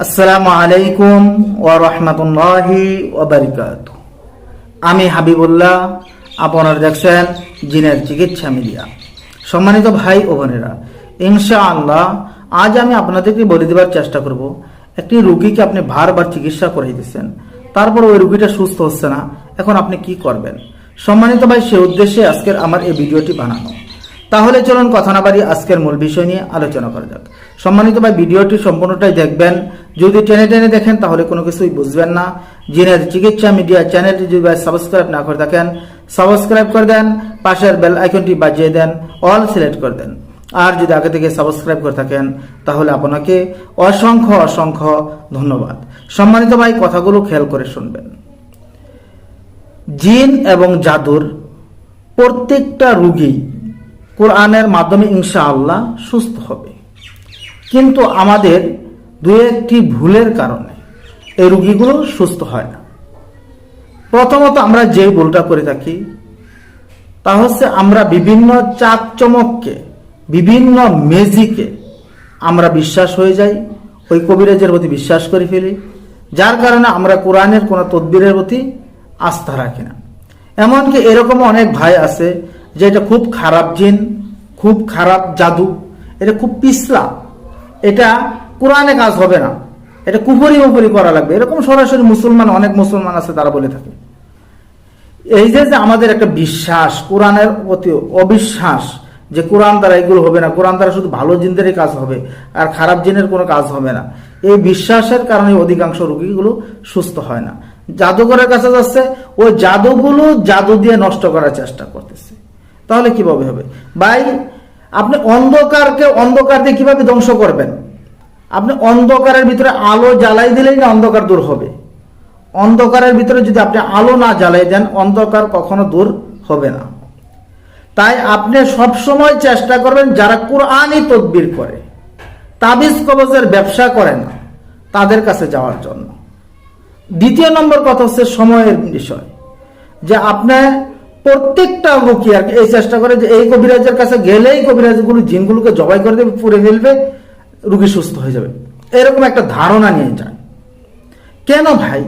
আসসালামু আলাইকুম ওয়া রাহমাতুল্লাহি ওয়া বারাকাতুহু। আমি হাবিবুল্লাহ, আপনারা দেখছেন জিনের চিকিৎসা মিডিয়া। সম্মানিত ভাই ও বোনেরা, ইনশাআল্লাহ আজ আমি আপনাদেরকে বলে দেওয়ার চেষ্টা করব, একটি রোগীকে আপনি বারবার চিকিৎসা করাই দিচ্ছেন, তারপর ওই রোগীটা সুস্থ হচ্ছে না, এখন আপনি কি করবেন? সম্মানিত ভাই, সে উদ্দেশ্যে আজকের আমার এই ভিডিওটি বানানো। তাহলে চলুন কথা না বাড়িয়ে আজকের মূল বিষয় নিয়ে আলোচনা করা যাক। সম্মানিত ভাই, ভিডিওটি সম্পূর্ণটাই দেখবেন। যদি টেনে টেনে দেখেন তাহলে কোনো কিছুই বুঝবেন না। জিনের চিকিৎসা মিডিয়া চ্যানেলটি যদি ভাই সাবস্ক্রাইব না করে থাকেন, সাবস্ক্রাইব করে দেন, পাশের বেল আইকনটি বাজিয়ে দেন, অল সিলেক্ট করে দেন। আর যদি আগে থেকে সাবস্ক্রাইব করে থাকেন তাহলে আপনাকে অসংখ্য অসংখ্য ধন্যবাদ। সম্মানিত ভাই, কথাগুলো খেয়াল করে শুনবেন। জিন এবং জাদুর প্রত্যেকটা রোগী কোরআনের মাধ্যমে ইনশাআল্লাহ সুস্থ হবে, কিন্তু আমাদের দুই একটি ভুলের কারণে এই রোগীগুলো সুস্থ হয় না। প্রথমত আমরা যে ভুলটা করে থাকি তা হচ্ছে আমরা বিভিন্ন চাকচমককে, বিভিন্ন ম্যাজিকে আমরা বিশ্বাস হয়ে যাই, ওই কবিরাজের প্রতি বিশ্বাস করে ফেলি, যার কারণে আমরা কোরআনের কোনো তদবিরের প্রতি আস্থা রাখি না। এমনকি এরকম অনেক ভাই আছে যে এটা খুব খারাপ জিন, খুব খারাপ জাদু, এটা খুব পিছলা, এটা কোরআনে কাজ হবে না, এটা কুফরি মুফরি করা লাগবে, এরকম সরাসরি মুসলমান, অনেক মুসলমান আছে তারা বলে থাকে। এই যে আমাদের একটা বিশ্বাস, কোরআনের প্রতি অবিশ্বাস, যে কোরআন দ্বারা এগুলো হবে না, কোরআন দ্বারা শুধু ভালো জিনদেরই কাজ হবে আর খারাপ জিনের কোনো কাজ হবে না, এই বিশ্বাসের কারণে অধিকাংশ রোগীগুলো সুস্থ হয় না। জাদুঘরের কাছে যাচ্ছে, ওই জাদুগুলো জাদু দিয়ে নষ্ট করার চেষ্টা করতেছে। তাহলে কিভাবে হবে ভাই? আপনি অন্ধকারকে অন্ধকার দিয়ে কিভাবে ধ্বংস করবেন? আপনি অন্ধকারের ভিতরে আলো জ্বালাই দিলেই না অন্ধকার দূর হবে? অন্ধকারের ভিতরে যদি আপনি আলো না জ্বালাই দেন, অন্ধকার কখনো দূর হবে না। তাই আপনি সবসময় চেষ্টা করবেন যারা কোরআনই তদবির করে, তাবিজ কবজের ব্যবসা করে না, তাদের কাছে যাওয়ার জন্য। দ্বিতীয় নম্বর কথা হচ্ছে সময়ের বিষয়, যে আপনি প্রত্যেকটা রোগী আর এই চেষ্টা করে যে এই কবিরাজের কাছে গেলেই কবিরাজগুলো জিনগুলোকে জবাই করে দেবে, পুড়ে ফেলবে, রোগী সুস্থ হয়ে যাবে, এরকম একটা ধারণা নিয়ে যায়। কেন ভাই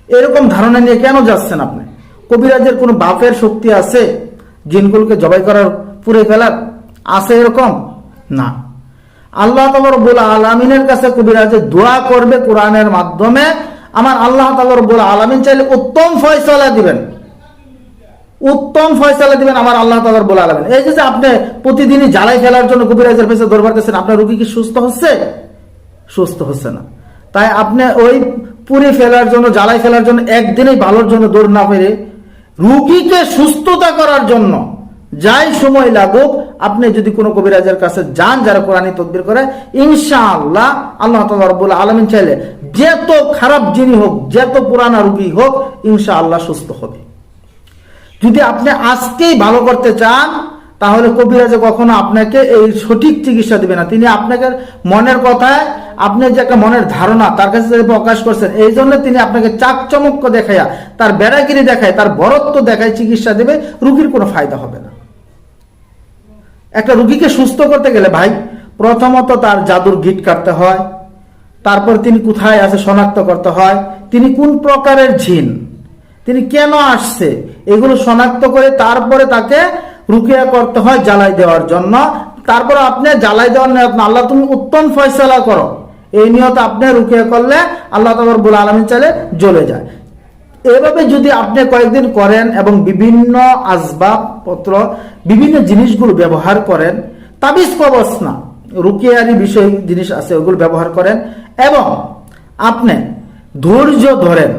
এরকম ধারণা নিয়ে কেন যাচ্ছেন আপনি? কবিরাজের কোনো বাপের শক্তি আছে জিনগুলোকে জবাই করার, পুড়ে ফেলার? আছে এরকম? না। আল্লাহ তাআলা রব্বুল আলামিনের কাছে কবিরাজে দোয়া করবে কোরআনের মাধ্যমে, আমার আল্লাহ তাআলা রব্বুল আলামিন চাইলে উত্তম ফয়সালা দিবেন, উত্তম ফয়সালা দিবেন আমার আল্লাহ তাআলা রব্বুল আলামিন। এই যে আপনি প্রতিদিনই জ্বালাই ফেলার জন্য কবিরাজের কাছে দরবার দিচ্ছেন, আপনার রোগী কি সুস্থ হচ্ছে? সুস্থ হচ্ছে না। তাই আপনি ওই পুড়ে ফেলার জন্য, জ্বালাই ফেলার জন্য, একদিনেই ভালোর জন্য দৌড় না পেরে রোগীকে সুস্থতা করার জন্য যাই সময় লাগুক, আপনি যদি কোনো কবিরাজের কাছে যান যারা কোরআনী তদবির করে, ইনশাআল্লাহ আল্লাহ তাআলা রব্বুল আলামিন চাইলে যত খারাপ জিনিস হোক, যত পুরানা রোগী হোক, ইনশাআল্লাহ সুস্থ হবে। যদি আপনি আজকেই ভালো করতে চান তাহলে কবিরাজে কখনো আপনাকে এই সঠিক চিকিৎসা দিবে না। তিনি আপনাকে মনের কথায়, আপনি যে একটা মনের ধারণা তার কাছে প্রকাশ করছেন, এই জন্য তিনি আপনাকে চাকচমক দেখাইয়া, তার বেড়াগিরি দেখায়, তার বরত্ব দেখায় চিকিৎসা দেবে, রোগীর কোনো ফায়দা হবে না। একটা রোগীকে সুস্থ করতে গেলে ভাই প্রথমত তার জাদুর গিট কাটতে হয়, তারপর তিনি কোথায় আছে শনাক্ত করতে হয়, তিনি কোন প্রকারের জিন, তিনি কেন আসছে, এগুলো শনাক্ত করে তারপরে তাকে রুকিয়া করতে হয় জ্বালাই দেওয়ার জন্য। তারপর আপনি জ্বালাই দেওয়ার নিয়ত না, আল্লাহ তুমি উত্তম ফয়সালা করো, এই নিয়ত আপনি রুকিয়া করলে আল্লাহ তাআলা রব্বুল আলামিন চাইলে জ্বলে যায়। এভাবে যদি আপনি কয়েকদিন করেন এবং বিভিন্ন আসবাবপত্র, বিভিন্ন জিনিসগুলো ব্যবহার করেন, তাবিজ কবজ না, রুকিয়ারি বিষয় জিনিস আছে ওগুলো ব্যবহার করেন, এবং আপনি ধৈর্য ধরেন,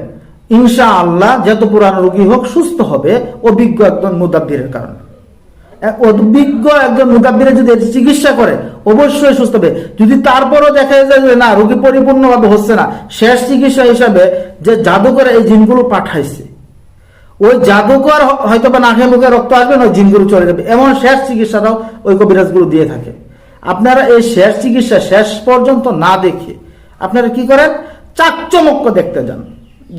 ইনশাআল্লাহ যত পুরানো রোগী হোক সুস্থ হবে অভিজ্ঞ একজন মুদাব্বিরের কারণে। অভিজ্ঞ একজন মুদাব্বিরের যদি চিকিৎসা করে অবশ্যই সুস্থ হবে। যদি তারপরও দেখা যায় যে না, রোগী পরিপূর্ণভাবে হচ্ছে না, শেষ চিকিৎসা হিসাবে যে জাদুকর এই জিনগুলো পাঠাইছে, ওই জাদুকর হয়তো বা নাকে মুখে রক্ত আসবে না, ওই জিনগুলো চলে যাবে, এমন শেষ চিকিৎসাটাও ওই কবিরাজগুলো দিয়ে থাকে। আপনারা এই শেষ চিকিৎসা শেষ পর্যন্ত না দেখে আপনারা কি করেন, চাকচমক দেখতে যান,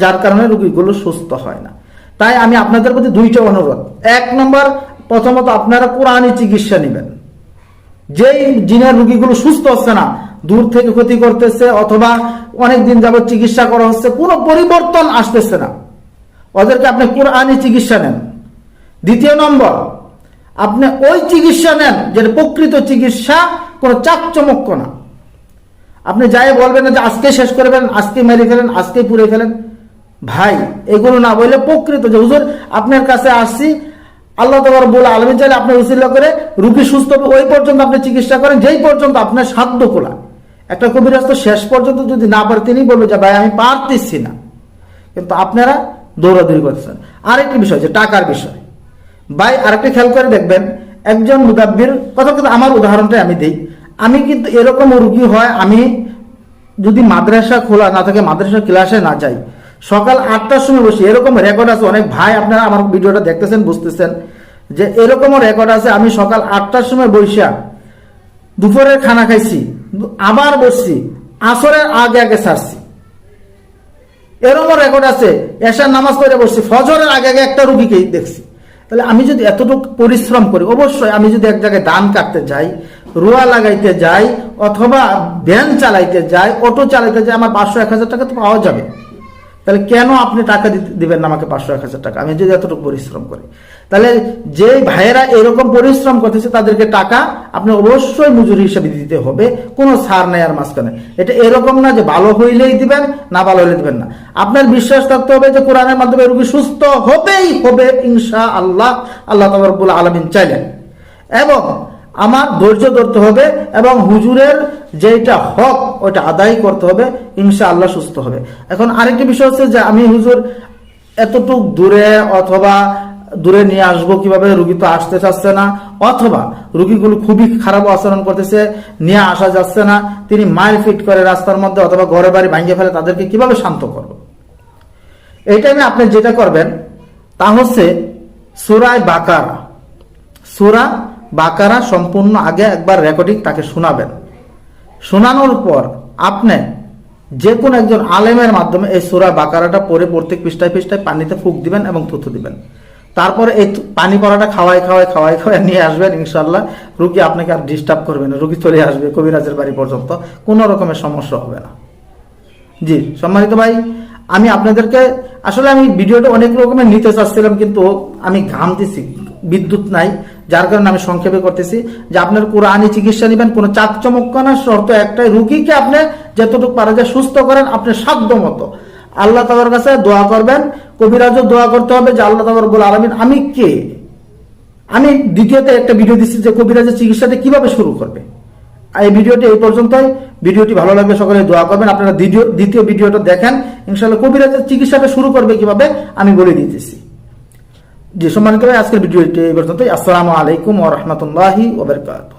যার কারণে রোগীগুলো সুস্থ হয় না। তাই আমি আপনাদের প্রতি দুইটা অনুরোধ। এক নম্বর, প্রথমত আপনারা কোরআনী চিকিৎসা নেবেন। যেই জিনের রোগীগুলো সুস্থ হচ্ছে না, দূর থেকে ক্ষতি করতেছে, অথবা অনেক দিন যাবত চিকিৎসা করা হচ্ছে, কোনো পরিবর্তন আসতেছে না, ওদেরকে আপনি কোরআনি চিকিৎসা নেন। দ্বিতীয় নম্বর, আপনি ওই চিকিৎসা নেন যেটা প্রকৃত চিকিৎসা, কোনো চাকচমক্য না। আপনি যাই বলবেন না যে আজকে শেষ করে ফেলেন, আজকে মেরে ফেলেন, আজকে পুড়ে ফেলেন, ভাই এগুলো না বলে প্রকৃত যে হুজুর আপনার কাছে আসছি, আল্লাহ তাআলা রাব্বুল আলামিন চাইলে আপনার উসিলা করে রোগী সুস্থ হবে, ওই পর্যন্ত আপনি চিকিৎসা করেন যেই পর্যন্ত আপনার সাধ্য কোলা। একটা কবিরাজ তো শেষ পর্যন্ত যদি না পারে তিনি বলবে যে ভাই আমি পারতেছি না, কিন্তু আপনারা দৌড়াদৌড়ি করতেছেন। আরেকটি বিষয় যে টাকার বিষয়, ভাই আরেকটা খেয়াল করে দেখবেন, একজন মুদাব্বির কথা আমার উদাহরণটা আমি দিই। আমি কিন্তু এরকম রুগী হয়, আমি যদি মাদ্রাসা খোলা না থাকে, মাদ্রাসা ক্লাসে না যাই, সকাল 8টার সময় বসি, এরকম রেকর্ড আছে, অনেক ভাই আপনারা আমার ভিডিওটা দেখতেছেন বুঝতেছেন যে এরকমও রেকর্ড আছে, আমি সকাল 8টার সময় বসিয়া দুপুরের খানা খাইছি, আবার বসছি, আসরের আগে আগে ছাড়ছি, এরকমও রেকর্ড আছে, এশার নামাজ পড়ে বসছি, ফজরের আগে আগে একটা রুগীকে দেখছি। তাহলে আমি যদি এতটুকু পরিশ্রম করি, অবশ্যই আমি যদি এক জায়গায় ধান কাটতে যাই, রোয়া লাগাইতে যাই, অথবা ভ্যান চালাইতে যাই, অটো চালাইতে যাই, আমার 500-1000 টাকা তো পাওয়া যাবে। তাহলে কেন আপনি টাকা দিবেন না আমাকে 500-1000 টাকা, আমি যদি এতটুকু পরিশ্রম করি? তাহলে যে ভাইয়েরা এরকম পরিশ্রম করতেছে তাদেরকে টাকা আপনি অবশ্যই মজুরি হিসেবে দিতে হবে, কোনো ছাড় নেই আর মাঝখানে। এটা এরকম না যে ভালো হইলেই দিবেন, না ভালো হইলে দিবেন না। আপনার বিশ্বাস থাকতে হবে যে কোরআনের মাধ্যমে রোগী সুস্থ হবেই হবে ইনশাআল্লাহ, আল্লাহ তাআলা রাব্বুল আলামিন চাইলেন। এবং আমার ধৈর্য ধরতে হবে এবং হুজুরের যেটা হক ওটা আদায় করতে হবে, ইনশাআল্লাহ সুস্থ হবে। এখন আরেকটি বিষয় হচ্ছে যে আমি হুজুর এতটুক দূরে অথবা দূরে নিয়ে আসবো কিভাবে, রুগী তো আসতে চাচ্ছে না, অথবা রুগীগুলো খুবই খারাপ আচরণ করতেছে, নিয়ে আসা যাচ্ছে না, তিনি মাইল ফিট করে রাস্তার মধ্যে অথবা ঘরে বাড়ি ভাঙিয়ে ফেলে, তাদেরকে কিভাবে শান্ত করব? এই টাইমে আপনি যেটা করবেন তা হচ্ছে সূরা বাকারা সম্পূর্ণ আগে একবার রেকর্ডিং তাকে শোনাবেন। শোনানোর পর আপনি যে কোনো একজন আলেমের মাধ্যমে এই সূরা বাকারাটা পড়ে প্রত্যেক পৃষ্ঠায় পৃষ্ঠায় পানিতে ফুঁক দিবেন এবং থুথু দিবেন। তারপরে এই পানি পড়াটা খাওয়াই নিয়ে আসবেন, ইনশাল্লাহ রুগী আপনাকে আর ডিস্টার্ব করবে না, রুগী চলে আসবে কবিরাজের বাড়ি পর্যন্ত, কোনো রকমের সমস্যা হবে না। জি সম্মানিত ভাই, আমি আপনাদেরকে আসলে আমি ভিডিওটা অনেক রকমের নিতে চাচ্ছিলাম, কিন্তু আমি ঘামতেছি, বিদ্যুৎ নাই, যার কারণে আমি সংক্ষেপে করতেছি যে আপনার কোরআনি চিকিৎসা নেবেন, কোনো চাকচমক্য না, শর্ত একটাই, রুগীকে আপনি যতটুকু পারা যায় সুস্থ করেন আপনার সাধ্য মতো। আল্লাহ তাআলার কাছে দোয়া করবেন, কবিরাজও দোয়া করতে হবে যে আল্লাহ তাআলা রাব্বুল আলামিন আমি কে। আমি দ্বিতীয়তে একটা ভিডিও দিচ্ছি যে কবিরাজের চিকিৎসাটা কিভাবে শুরু করবে। এই ভিডিওটি এই পর্যন্তই। ভিডিওটি ভালো লাগবে সকলে দোয়া করবেন, আপনারা দ্বিতীয় ভিডিওটা দেখেন, ইনশাআল্লাহ কবিরাজের চিকিৎসাটা শুরু করবে কিভাবে আমি বলে দিতেছি। জি সম্মানিত ভাই, আজকের ভিডিওটি এই পর্যন্তই। আসসালামু আলাইকুম ওয়া রাহমাতুল্লাহি ওয়া বারাকাতুহু।